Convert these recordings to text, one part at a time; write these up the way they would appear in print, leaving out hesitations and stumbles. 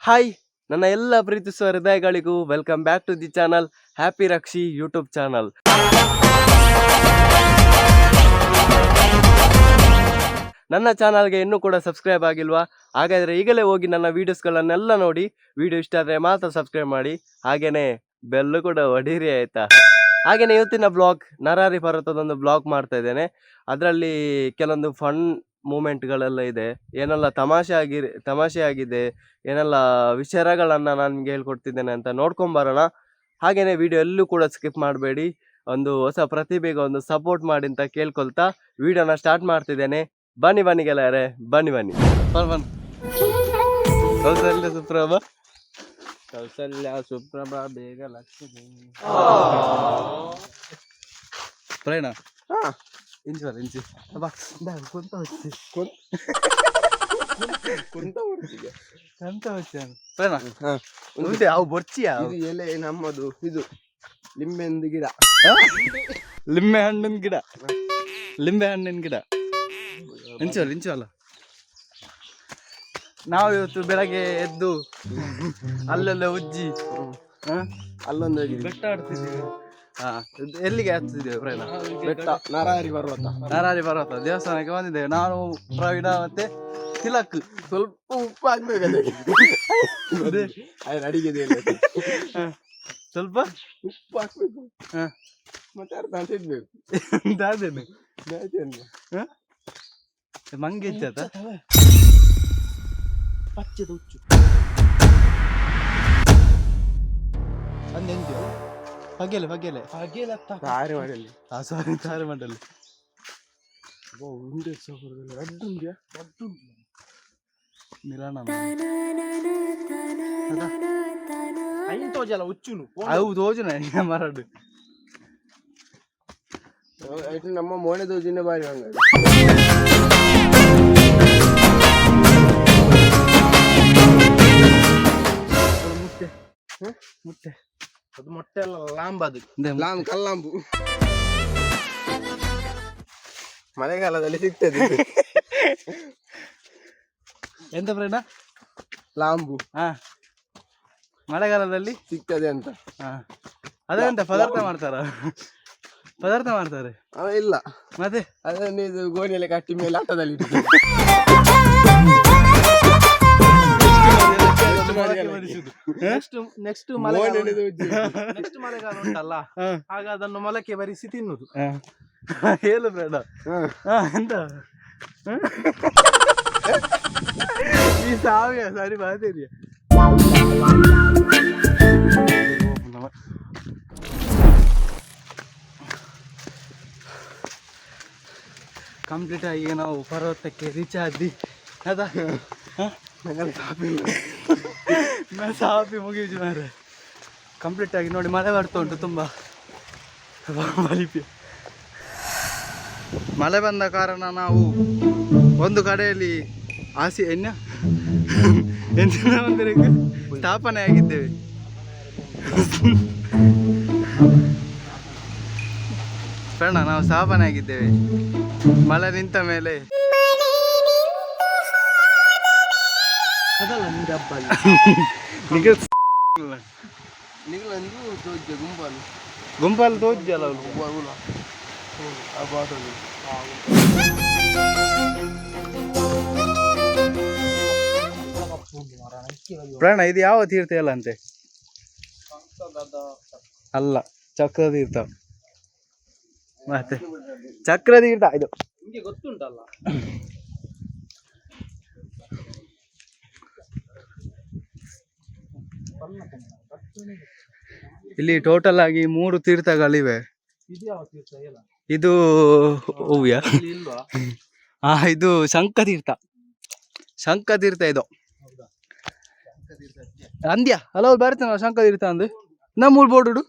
Hi, ನನ್ನ ಎಲ್ಲ ಪ್ರೀತಿಸುವ ಹೃದಯಗಳಿಗೂ welcome back to the channel happy Rakshi YouTube channel. ನನ್ನ ಚಾನಲ್ಗೆ ಇನ್ನೂ ಕೂಡ ಸಬ್ಸ್ಕ್ರೈಬ್ ಆಗಿಲ್ವಾ? ಹಾಗಾದರೆ ಈಗಲೇ ಹೋಗಿ ನನ್ನ ವೀಡಿಯೋಸ್ಗಳನ್ನೆಲ್ಲ ನೋಡಿ. ವಿಡಿಯೋ ಇಷ್ಟ ಆದರೆ ಮಾತ್ರ ಸಬ್ಸ್ಕ್ರೈಬ್ ಮಾಡಿ, ಹಾಗೆಯೇ ಬೆಲ್ಲು ಕೂಡ ಹೊಡೀರಿ ಆಯಿತಾ. ಹಾಗೆಯೇ ಇವತ್ತಿನ ಬ್ಲಾಗ್ ನರಾರಿ ಪರ್ವತದೊಂದು ಬ್ಲಾಗ್ ಮಾಡ್ತಾ ಇದ್ದೇನೆ. ಅದರಲ್ಲಿ ಕೆಲವೊಂದು ಫನ್ ಮೂಮೆಂಟ್ಗಳೆಲ್ಲ ಇದೆ, ಏನೆಲ್ಲ ತಮಾಷೆ ಆಗಿದೆ, ಏನೆಲ್ಲ ವಿಚಾರಗಳನ್ನು ನಾನು ನಿಮಗೆ ಹೇಳ್ಕೊಡ್ತಿದ್ದೇನೆ ಅಂತ ನೋಡ್ಕೊಂಬರೋಣ. ಹಾಗೆಯೇ ವಿಡಿಯೋ ಎಲ್ಲೂ ಕೂಡ ಸ್ಕಿಪ್ ಮಾಡಬೇಡಿ. ಒಂದು ಹೊಸ ಪ್ರತಿಭೆಗೆ ಒಂದು ಸಪೋರ್ಟ್ ಮಾಡಿ ಅಂತ ಕೇಳ್ಕೊಳ್ತಾ ವಿಡಿಯೋನ ಸ್ಟಾರ್ಟ್ ಮಾಡ್ತಿದ್ದೇನೆ. ಬನ್ನಿ ಗೆಳೆಯರೆ, ಬನ್ನಿ. ಕೌಸಲ್ಯ ಸುಪ್ರಭಾ ಬೇಗ ಲಕ್ಷ್ಮಿ ಪ್ರಯಾಣ ಇಂಚಿ ಅವು ಬರ್ಚಿಯ ಎಲೆ ನಮ್ಮದು ಇದು ಲಿಂಬೆಂದು ಗಿಡ, ಲಿಂಬೆ ಹಣ್ಣಿನ ಗಿಡ ಇಂಚು ಅಲ್ಲ. ನಾವು ಇವತ್ತು ಬೆಳಗ್ಗೆ ಎದ್ದು ಅಲ್ಲೆಲ್ಲ ಉಜ್ಜಿ ಅಲ್ಲೊಂದು ಬೆಟ್ಟ ಆಡ್ತಿದ್ದೀವಿ. ಎಲ್ಲಿಗೆ ಹತ್ತಿದ್ದೇವೆ ಪ್ರಯಾಣ? ಬೆಟ್ಟ ನರಾರಿ ಪರ್ವತ ದೇವಸ್ಥಾನಕ್ಕೆ ಬಂದಿದ್ದೇವೆ. ನಾನು, ಪ್ರವೀಣ ಮತ್ತೆ ತಿಲಕ್. ಸ್ವಲ್ಪ ಉಪ್ಪು ಹಾಕ್ಬೇಕು ಅಡಿಗೆ ಸ್ವಲ್ಪ ಉಪ್ಪು ಹಾಕ್ಬೇಕು, ಮತ್ತೆ ಅರ್ಧ ಗಂಟೆ ಇಡ್ಬೇಕು. ಮಂಗೆ ಇಚ್ಚಾತ ಪಚ್ಚದ ಹುಚ್ಚು ಅಂದೆಂಜು ಬಗ್ಗೆಲೆ ತಾರೆ ಮಾಡಲಿ ತಾರೆ ಮಾಡಲಿ ಉಂಡೆ ಅಡ್ಡುಂಡ್ಯಾ ಮಿಲಾನ ಐನ್ ತೋಜಲ್ಲ ಹುಚ್ಚುನು ಅವು ತೋಜುನ ಮರಡು ನಮ್ಮ ಮೋನೆ ತೋಜಿನ ಬಾರಿ ಹಂಗ ಮುಟ್ಟೆ ಅದು ಮೊಟ್ಟೆ ಅಲ್ಲ, ಲಾಂಬ್. ಅದು ಕಲ್ಲಾಂಬು ಮಳೆಗಾಲದಲ್ಲಿ ಸಿಗ್ತದೆ. ಎಂತ ಫ್ರೆಂಡ? ಲಾಂಬು ಮಳೆಗಾಲದಲ್ಲಿ ಸಿಗ್ತದೆ ಅಂತ. ಅದೆಂತ ಪದಾರ್ಥ ಮಾಡ್ತಾರೆ? ಇಲ್ಲ, ಮತ್ತೆ ಅದನ್ನು ಇದು ಗೋಣಿಯಲ್ಲಿ ಕಟ್ಟಿ ಮೇಲೆ ಆಟದಲ್ಲಿ ನೆಕ್ಸ್ಟ್ ಮಳೆಗಾಲ ಉಂಟಲ್ಲ, ಆಗ ಅದನ್ನು ಮೊಳಕೆ ಬರಿಸಿ ತಿನ್ನುದು. ಹೇಳು ಬೇಡ ಎಂತ ಈ ಸಾವಿಯ ಸರಿ ಬಾತೇರಿಯ ಕಂಪ್ಲೀಟ್ ಆಗಿ ನಾವು ಪರ್ವತಕ್ಕೆ ರೀಚ್ ಆದ್ವಿ. ಅದ ಸಾಪಿ ಮುಗಿಯುದು ಮಾರೆ ಕಂಪ್ಲೀಟ್ ಆಗಿ. ನೋಡಿ, ಮಳೆ ಬರ್ತಾ ಉಂಟು ತುಂಬ. ಮಳೆ ಬಂದ ಕಾರಣ ನಾವು ಒಂದು ಕಡೆಯಲ್ಲಿ ಎಂಜಿನ ಒಂದರಿಗೆ ಸ್ಥಾಪನೆ ಆಗಿದ್ದೇವೆ. ಫ್ರೆಂಡ, ನಾವು ಸ್ಥಾಪನೆ ಆಗಿದ್ದೇವೆ. ಮಳೆ ನಿಂತ ಮೇಲೆ ಅದಲ್ಲ ನಿಂಗೆ ಹಬ್ಬ ಗುಂಪಲ್ಲಿ ತೋಜ್ಜಲ್ಲ ಪ್ರಾಣ. ಇದು ಯಾವ ತೀರ್ಥ ಎಲ್ಲ ಅಂತೆ? ಅಲ್ಲ, ಚಕ್ರತೀರ್ಥ. ಮತ್ತೆ ಚಕ್ರತೀರ್ಥ ಇದು ನಿಮಗೆ ಗೊತ್ತುಂಟಲ್ಲ. ಇಲ್ಲಿ ಟೋಟಲ್ ಆಗಿ 3 ತೀರ್ಥಗಳಿವೆ. ಇದು ಓವ್ಯಾ ಇದು ಶಂಖತೀರ್ಥ ಇದು ಅಂದ್ಯ ಹಲವು ಬರ್ತೇನೆ ಶಂಖತೀರ್ಥ ಅಂದ್ರೆ ನಮ್ಮ ಬೋರ್ಡು.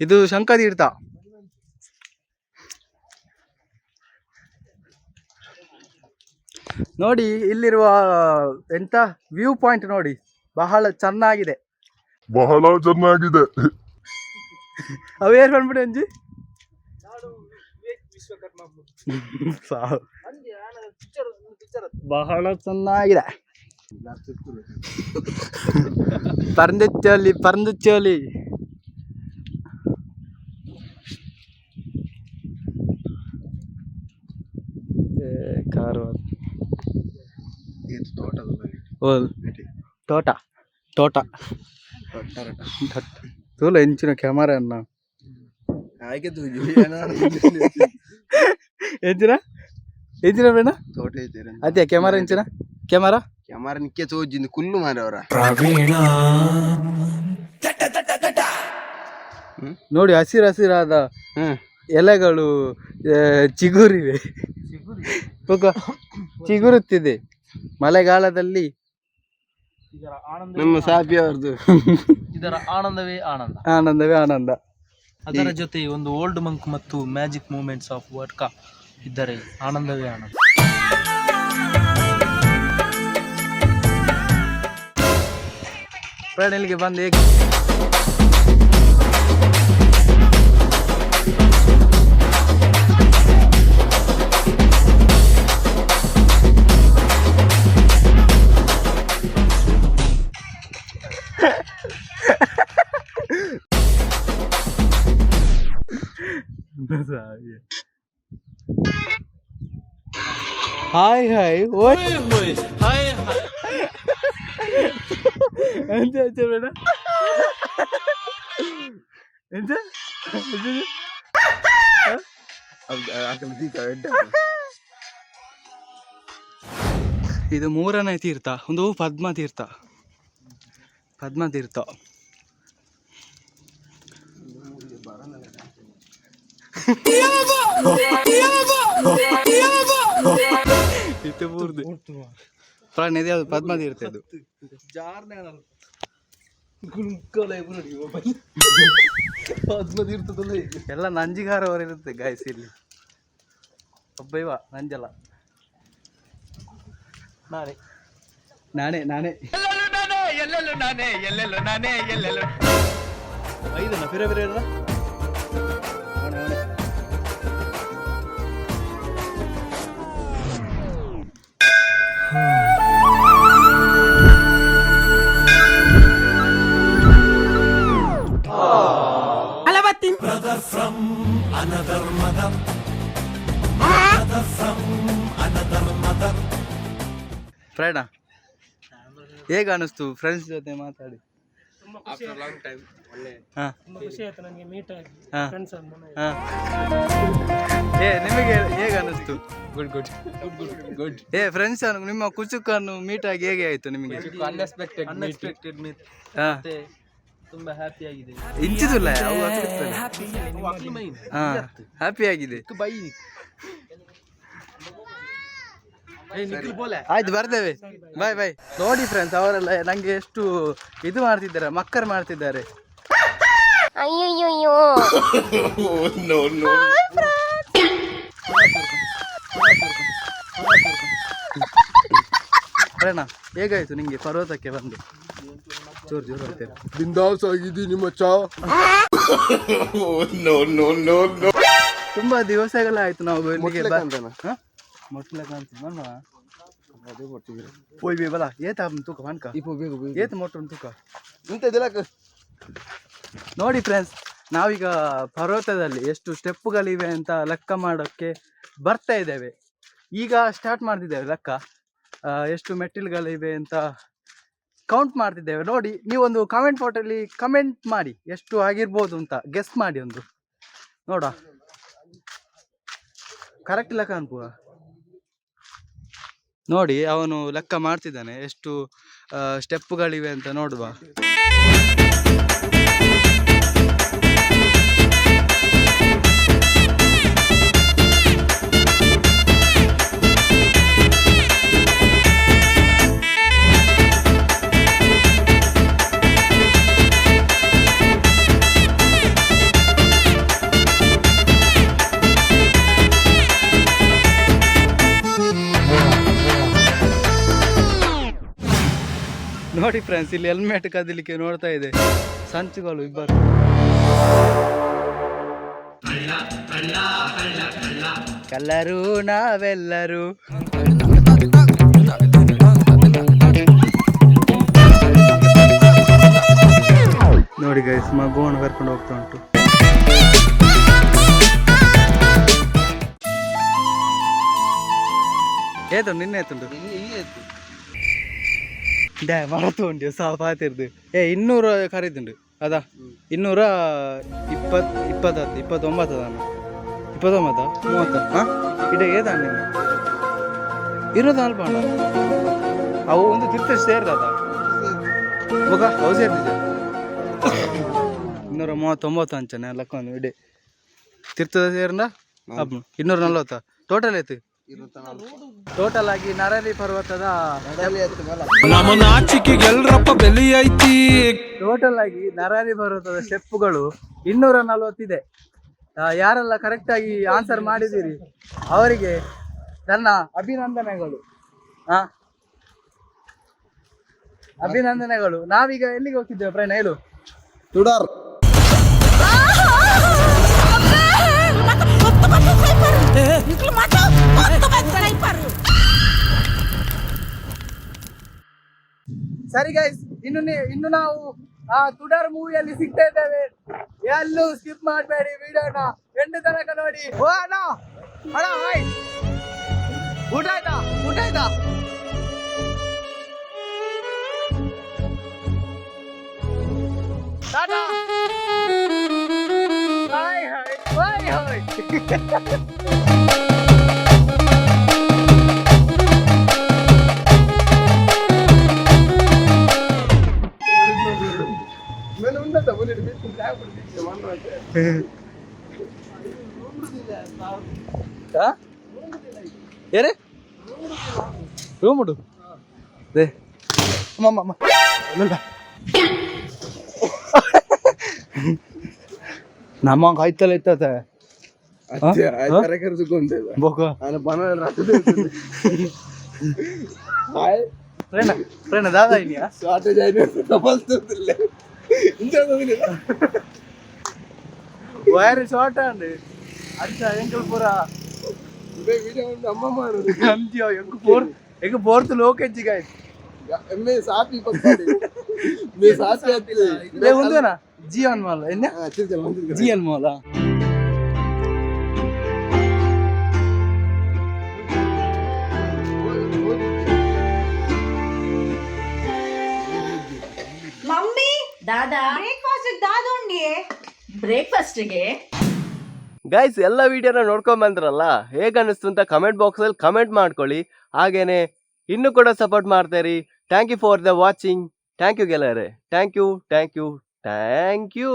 ಇದು ಶಂಖತೀರ್ಥ. ನೋಡಿ, ಇಲ್ಲಿರುವ ಎಂತ ವ್ಯೂ ಪಾಯಿಂಟ್ ನೋಡಿ, ಬಹಳ ಚೆನ್ನಾಗಿದೆ. ಅವೇರ್ ಬಂದ್ಬಿಡಿ ಅಂಜಿ ಬಹಳ ಚೆನ್ನಾಗಿದೆ. പറന്തച്ചോലി ಕಾರವಾರ ತೋಟ ತೋಟ ತೋಲ ಎಂಚಿನ ಕ್ಯಾಮರಾ ಅನ್ನ ಎಂಚಿನ ಎಂಚಿನ ಬೇಡ ತೋಟ ಅದೇ ಕ್ಯಾಮರಾ ಎಂಚಿನ ಕ್ಯಾಮರಾ ಕ್ಯಾಮರಾ ನಿಕ್ಕೆ ತೋಜಿಂದು ಕುಲ್ಲು ಮಾರವರ ನೋಡಿ ಹಸಿರು ಹಸಿರಾದ ಎಲೆಗಳು ಚಿಗುರಿವೆ ಚಿಗುರುತ್ತಿದೆ ಮಳೆಗಾಲದಲ್ಲಿ ನಮ್ಮ ಸಾಪಿ ಅವ್ರದ್ದು ಇದರ ಆನಂದವೇ ಆನಂದ. ಆನಂದವೇ ಆನಂದ. ಅದರ ಜೊತೆ ಒಂದು ಓಲ್ಡ್ ಮಂಕ್ ಮತ್ತು ಮ್ಯಾಜಿಕ್ ಮೂಮೆಂಟ್ಸ್ ಆಫ್ ವಡ್ಕಾ ಇದ್ದರೆ ಆನಂದವೇ ಆನಂದ. ಪ್ರಾಣಿಗಳಿಗೆ ಬಂದು ಹೇಗೆ ಹಾಯ್ ಹಾಯ್ ಓಯ್ ಹಾಯ್ ಎಂತ ಎಂತ ಬೇಡ ಎಂತ ಇದು 3ನೇ ತೀರ್ಥ, ಒಂದು ಪದ್ಮ ತೀರ್ಥ. ಇದು ಮೂರ್ದು ಪ್ರಾಣಿ ಯಾವ್ದು ಪದ್ಮ ತೀರ್ಥ ಇದು. ಎಲ್ಲ ನಂಜಿಗಾರವರು ಇರುತ್ತೆ ಗಾಯ್ಸ್ ಇಲ್ಲಿ. ಒಬ್ಬ ಇವ ನಂಜಲ್ಲ, ನಾನೇ ಐದನ ಬೇರೆ ಬೇರೆ ಇರಲ್ಲ. ಫ್ರೆಂಡ್ ಹೇಗೆ ಅನಿಸ್ತು ಫ್ರೆಂಡ್ಸ್ ಜೊತೆ ಮಾತಾಡಿ? ನಿಮಗೆ ಹೇಗೆ ಅನಿಸ್ತು? ಗುಡ್. ಫ್ರೆಂಡ್ಸ್ ನಿಮ್ಮ ಕುಚುಕನ್ನು ಮೀಟ್ ಆಗಿ ಹೇಗೆ ಆಯ್ತು ನಿಮಗೆ? Unexpected meet. ತುಂಬಾ ಹ್ಯಾಪಿ ಆಗಿದೆ. ಇಂಚಿದಿಲ್ಲ ಹ್ಯಾಪಿ ಆಗಿದೆ. ಆಯ್ತು ಬರ್ತೇವೆ, ಬಾಯ್. ನೋಡಿ ಫ್ರೆಂಡ್ಸ್, ಅವರೆಲ್ಲ ನಂಗೆ ಎಷ್ಟು ಇದು ಮಾಡ್ತಿದ್ದಾರೆ, ಮಕ್ಕರ್ ಮಾಡ್ತಿದ್ದಾರೆ. ಅಯ್ಯೋ ಫ್ರೆಂಡ್ ಹೇಗಾಯ್ತು ನಿಂಗೆ ಪರ್ವತಕ್ಕೆ ಬಂದು? ಜೋರು ಆಗ್ತೇವೆ. ಬಿಂದಾಸ್ ಆಗಿದ್ದೀನಿ ಮಚ್ಚ. ತುಂಬಾ ದಿವಸಗಳಾಯ್ತು ನಾವು ಇಲ್ಲಿಗೆ ನೋಡಿ ಫ್ರೆಂಡ್ಸ್, ನಾವೀಗ ಪರ್ವತದಲ್ಲಿ ಎಷ್ಟು ಸ್ಟೆಪ್ಪುಗಳಿವೆ ಅಂತ ಲೆಕ್ಕ ಮಾಡೋಕ್ಕೆ ಬರ್ತಾ ಇದ್ದೇವೆ. ಈಗ ಸ್ಟಾರ್ಟ್ ಮಾಡ್ತಿದ್ದೇವೆ ಲೆಕ್ಕ, ಎಷ್ಟು ಮೆಟ್ಟಿಲುಗಳಿವೆ ಅಂತ ಕೌಂಟ್ ಮಾಡ್ತಿದ್ದೇವೆ. ನೋಡಿ, ನೀವೊಂದು ಕಾಮೆಂಟ್ ಬಾಟಲ್ಲಿ ಕಮೆಂಟ್ ಮಾಡಿ ಎಷ್ಟು ಆಗಿರ್ಬೋದು ಅಂತ ಗೆಸ್ ಮಾಡಿ. ಒಂದು ನೋಡ, ಕರೆಕ್ಟ್ ಲೆಕ್ಕ ಅನ್ಪುವ. ನೋಡಿ, ಅವನು ಲೆಕ್ಕ ಮಾಡ್ತಿದ್ದಾನೆ ಎಷ್ಟು ಸ್ಟೆಪ್ಪುಗಳಿವೆ ಅಂತ ನೋಡುವ. ನೋಡಿ ಫ್ರೆಂಡ್ಸ್, ಇಲ್ಲಿ ಹೆಲ್ಮೆಟ್ ಕದಿಲಿಕ್ಕೆ ನೋಡ್ತಾ ಇದೆ ಸಂಚುಗಳು ಇಬ್ಬರು. ಕಲ್ಲರು ನಾವೆಲ್ಲರೂ ಮಗುವನ್ನು ಕರ್ಕೊಂಡು ಹೋಗ್ತಾ ಉಂಟು. ಏತು ನಿನ್ನೆ ಎತ್ತುಂಟು ಡ್ಯಾ ಮರತು ಉಂಟು ಸಾಪಾತಿರ್ದು 200 ಖರೀದುಂಡು ಅದಾ 229 ಅದಾನ 29 30 ಹಾಂ ಇಡ ಏದಾನ ನೀನು 24 ಪಾಂಡ ಅವು ಒಂದು ತಿರ್ತ ಸೇರ್ದದ ಮಗ ಅವು ಸೇರ್ತಿದ್ದೆ 239 ಅಂಚನೆ ಲೆಕ್ಕ ಒಂದು ಇಡೀ ತಿರ್ತದ ಸೇರ್ನ 240 ಟೋಟಲ್ ಐತಿ. ಟೋಟಲ್ ಆಗಿ ನರಲಿ ಪರ್ವತದ ಟೋಟಲ್ ಆಗಿ ನರಲಿ ಪರ್ವತದ ಸ್ಟೆಪ್ಪುಗಳು 240 ಇದೆ. ಯಾರೆಲ್ಲ ಕರೆಕ್ಟ್ ಆಗಿ ಆನ್ಸರ್ ಮಾಡಿದ್ದೀರಿ ಅವರಿಗೆ ನನ್ನ ಅಭಿನಂದನೆಗಳು. ಅಭಿನಂದನೆಗಳು. ನಾವೀಗ ಎಲ್ಲಿಗೆ ಹೋಗ್ತಿದ್ದೇವೆ ಪ್ರಯಾಣ ಹೇಳು. ತುಡಾರ್ ಸರಿ ಗೈಸ್, ಇನ್ನು ನಾವು ಆ ತುಡಾರ್ ಮೂವಿಯಲ್ಲಿ ಸಿಗ್ತಾ ಇದ್ದೇವೆ. ಎಲ್ಲೂ ಸ್ಕಿಪ್ ಮಾಡಬೇಡಿ, ವಿಡಿಯೋನ ಎಂಟು ತನಕ ನೋಡಿ. ಓ ಅಣ್ಣ ಅಣ್ಣ ಹಾಯ್, ಊಟ ಆಯ್ತಾ? ಊಟ ಆಯ್ತಾ? Tata hi hi hi hi. ಏನೇ ರೂಮ್ ಉಂಟು ದೇ ಅಮ್ಮ ನಮ್ಮ ಕಾಯ್ತಲ್ಲ ಇತ್ತತೆ दादा ವೈರ್ ಶಾರ್ಟ್ ಅಂಡ್ ಅಚ್ಚ ಎಂಕಲ್ ಪೂರ ಎಂಕ ಫೋರ್ತ್ ಲೋಕೆಜ್ಜಿ ಗಾಯ್ಸ್ मैं साथ ही पकड़ मैं साथ ही आती ले ఉందే ना जीवन माल एन्ने जीवन माल ಮಮ್ಮಿ ದಾದಾ ಬ್ರೇಕ್ಫಾಸ್ಟ್ಗೆ ಗೈಸ್ ಎಲ್ಲ ವಿಡಿಯೋನ ನೋಡ್ಕೊಂಡ್ ಬಂದ್ರಲ್ಲ, ಹೇಗೆ ಅನಿಸ್ತು ಅಂತ ಕಮೆಂಟ್ ಬಾಕ್ಸಲ್ಲಿ ಕಮೆಂಟ್ ಮಾಡ್ಕೊಳ್ಳಿ. ಹಾಗೇನೆ ಇನ್ನೂ ಕೂಡ ಸಪೋರ್ಟ್ ಮಾಡ್ತೀರಿ. Thank you for the watching. Thank you ಗೆಳೆಯರೆ. Thank you.